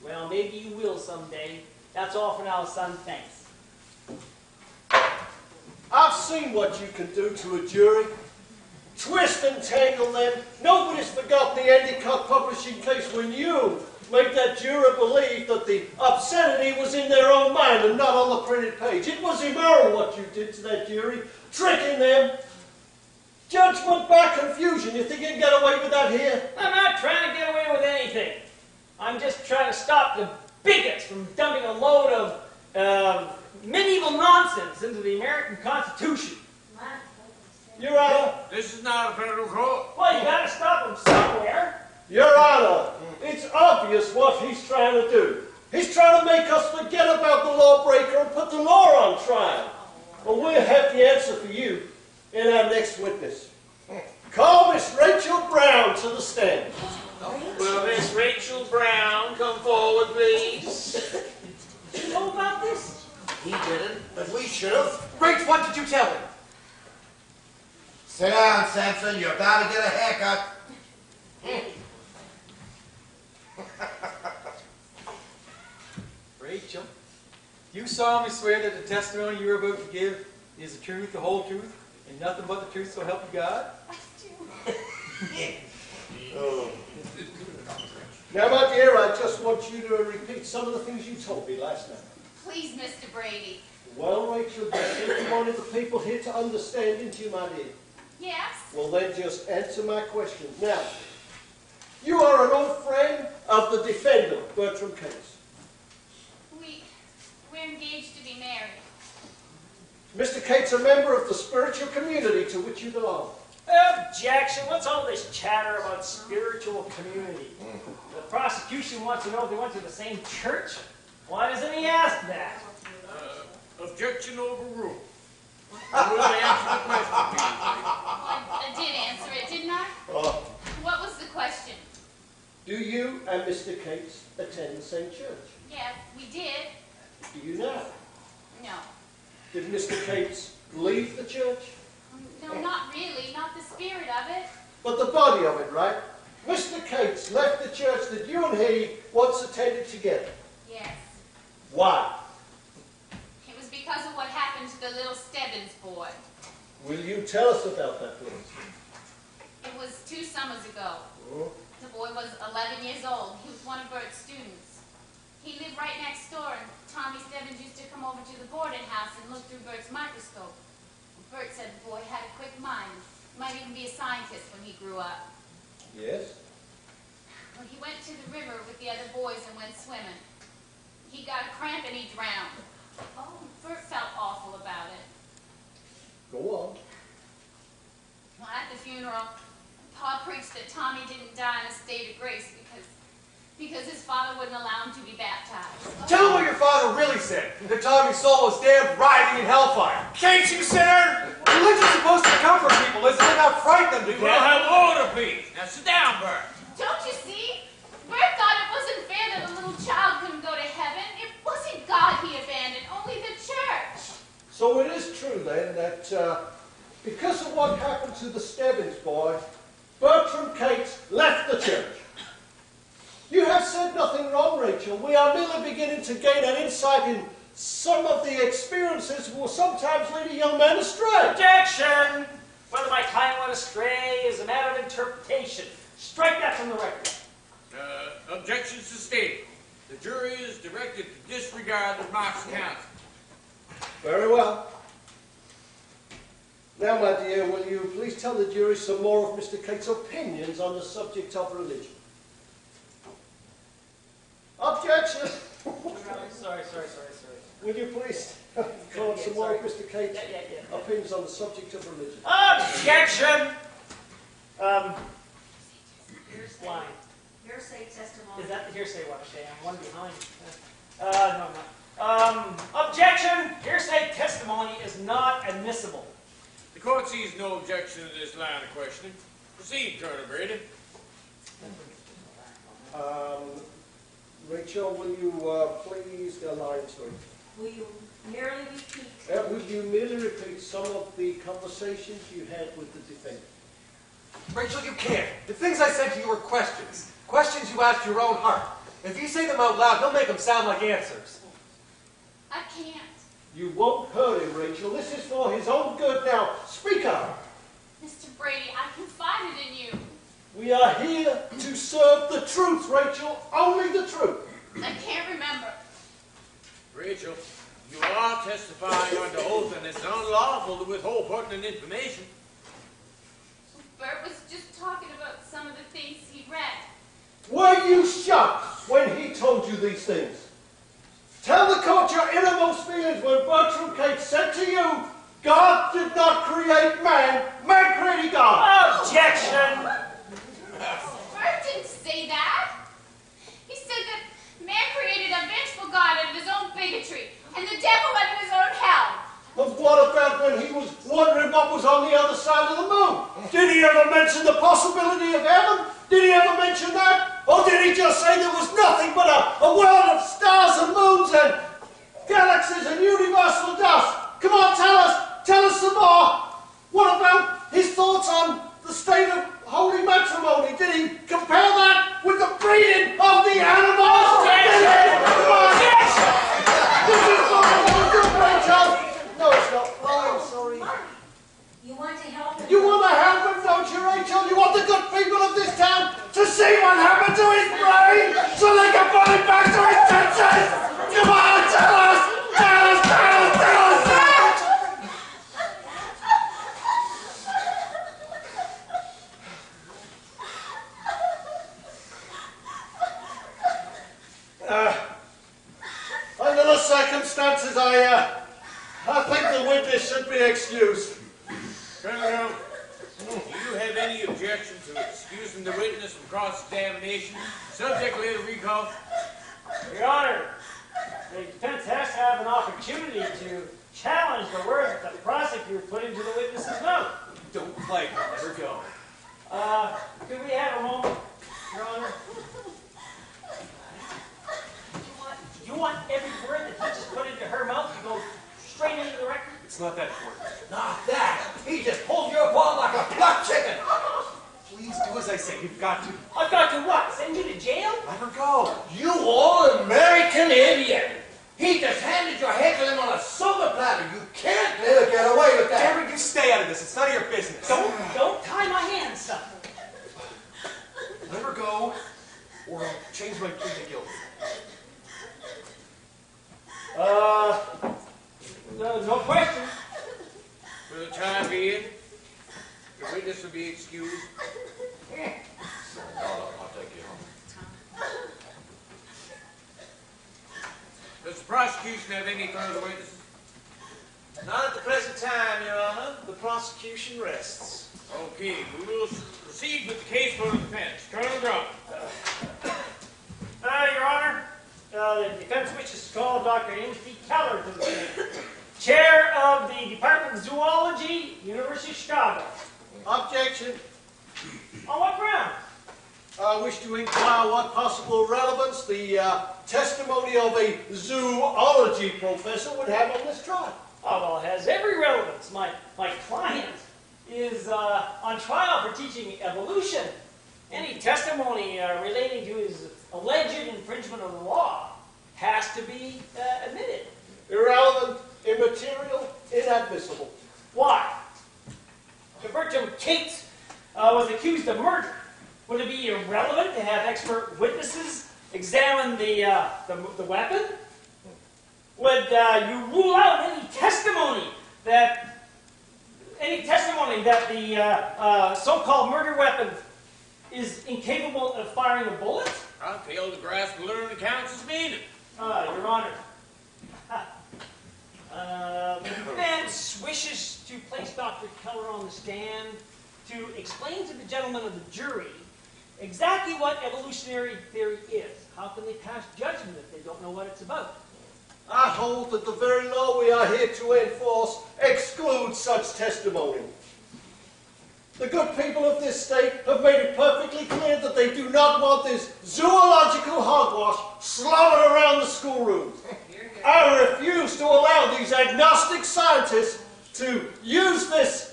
Well, maybe you will someday. That's all for now, son. Thanks. I've seen what you can do to a jury. Twist and tangle them. Nobody's forgot the Endicott publishing case when you made that juror believe that the obscenity was in their own mind and not on the printed page. It was immoral what you did to that jury, tricking them. Judgment by confusion. You think you can get away with that here? I'm not trying to get away with anything. I'm just trying to stop the bigots from dumping a load of medieval nonsense into the American Constitution. Your Honor. This is not a federal court. Well, you gotta stop them somewhere. Your Honor, it's obvious what he's trying to do. He's trying to make us forget about the lawbreaker and put the law on trial. Well, we'll have the answer for you in our next witness. Call Miss Rachel Brown to the stand. Will Miss Rachel Brown come forward, please? Do you know about this? He didn't, but we should have. Great, what did you tell him? Sit down, Sampson. You're about to get a haircut. Rachel, you solemnly swear that the testimony you're about to give is the truth, the whole truth, and nothing but the truth, so help you God? I do. Oh. Now, my dear, I just want you to repeat some of the things you told me last night. Please, Mr. Brady. Well, Rachel, you wanted the people here to understand, didn't you, my dear? Yes? Well, then just answer my questions. Now, you are an old friend of the defendant, Bertram Cates. We're engaged to be married. Mr. Cates, a member of the spiritual community to which you belong. Objection. What's all this chatter about spiritual community? The prosecution wants to know if they went to the same church. Why doesn't he ask that? Objection overruled. I will answer the question, Well, I did answer it, didn't I? What was the question? Do you and Mr. Cates attend the same church? Yes, we did. Do you now? No. Did Mr. Cates leave the church? No, not really. Not the spirit of it. But the body of it, right? Mr. Cates left the church that you and he once attended together. Yes. Why? It was because of what happened to the little Stebbins boy. Will you tell us about that, please? It was 2 summers ago. The boy was 11 years old. He was one of Bert's students. He lived right next door, and Tommy Stebbins used to come over to the boarding house and look through Bert's microscope. Bert said the boy had a quick mind. Might even be a scientist when he grew up. Yes? Well, he went to the river with the other boys and went swimming. He got a cramp and he drowned. Oh, Bert felt awful about it. Go on. Well, at the funeral, Pa preached that Tommy didn't die in a state of grace because his father wouldn't allow him to be baptized. Tell him what your father really said. That Tommy's soul was damned writhing in hellfire. Can't you, sinner? Religion's supposed to comfort people, isn't it? Not frighten them to We'll have order, please. Now sit down, Bert. Don't you see? Bert thought it wasn't fair that a little child couldn't go to heaven. It wasn't God he abandoned, only the church. So it is true, then, that because of what happened to the Stebbins boy, Bertram Cates left the church. You have said nothing wrong, Rachel. We are merely beginning to gain an insight in some of the experiences that will sometimes lead a young man astray. Objection! Whether my client went astray is a matter of interpretation. Strike that from the record. Objection sustained. The jury is directed to disregard the remarks of counsel. Very well. Now, my dear, will you please tell the jury some more of Mr. Cates' opinions on the subject of religion? Objection! Sorry. Will you please call some more of Mr. Cates' opinions on the subject of religion? Objection! Line. Hearsay testimony. Is that the hearsay one? Okay, I'm one behind. No. Objection! Hearsay testimony is not admissible. The court sees no objection to this line of questioning. Proceed, Colonel Brady. Rachel, will you please line 3? Will you merely repeat? Will you merely repeat some of the conversations you had with the defendant? Rachel, you can't. The things I said to you were questions. Questions you asked your own heart. If you say them out loud, he'll make them sound like answers. I can't. You won't hurt him, Rachel. This is for his own good now. Speak up. Mr. Brady, I confided in you. We are here to serve the truth, Rachel. Only the truth. I can't remember. Rachel, you are testifying under oath, and it's unlawful to withhold pertinent information. Bert was just talking about some of the things he read. Were you shocked when he told you these things? Tell the court your innermost feelings when Bertram Kate said to you, God did not create man, man created God. Objection! Bert didn't say that. He said that man created a vengeful God out of his own bigotry, and the devil out of his own hell. But what about when he was wondering what was on the other side of the moon? Did he ever mention the possibility of heaven? Did he ever mention that? Or did he just say there was nothing but a world of stars and moons and galaxies and universal dust? Come on, tell us some more. What about his thoughts on the state of holy matrimony? Did he compare that with the breeding of the animals? Come on. This is for the whole good, Rachel. No, it's not. Oh, I'm sorry. You want to help him? You want to help him, don't you, Rachel? You want the good people of this town to see what happened to his brain so they can put him back to his senses? Come on, tell us! Tell us! Tell us! Tell us! Under the circumstances, I think the witness should be excused. Colonel, do you have any objection to excusing the witness from cross-examination, subject to later recall? Your Honor, the defense has to have an opportunity to challenge the words that the prosecutor put into the witness's mouth. Don't play, let her go. Could we have a moment, Your Honor? You want every word that he just put into her mouth to go straight into the record? It's not that important. Not that. He just pulled your ball like a plucked chicken. Please do as I say. You've got to. I've got to what? Send you to jail? Let her go. You all-American idiot. He just handed your head to him on a silver platter. You can't let her get away with that. Derek, you stay out of this. It's none of your business. Don't tie my hands, son. Let her go, or I'll change my plea to guilty. No question. For the time being, the witness will be excused. I'll take you home. Does the prosecution have any further witnesses? Not at the present time, Your Honor. The prosecution rests. Okay, we will proceed with the case for the defense. Colonel Drummond. Your Honor, the defense wishes to call Dr. James P. Keller to the stand. Chair of the Department of Zoology, University of Chicago. Objection. On what ground? I wish to inquire what possible relevance the testimony of a zoology professor would have on this trial. Oh, well, it has every relevance. My client is on trial for teaching evolution. Any testimony relating to his alleged infringement of the law has to be admitted. Irrelevant, immaterial, inadmissible. Why? If Bertram Kate was accused of murder, would it be irrelevant to have expert witnesses examine the weapon? Would you rule out any testimony that the so-called murder weapon is incapable of firing a bullet? I fail to grasp the learned account's meaning. Your Honor. The defense wishes to place Dr. Keller on the stand to explain to the gentlemen of the jury exactly what evolutionary theory is. How can they pass judgment if they don't know what it's about? I hold that the very law we are here to enforce excludes such testimony. The good people of this state have made it perfectly clear that they do not want this zoological hogwash slobbering around the schoolrooms. I refuse to allow these agnostic scientists to use this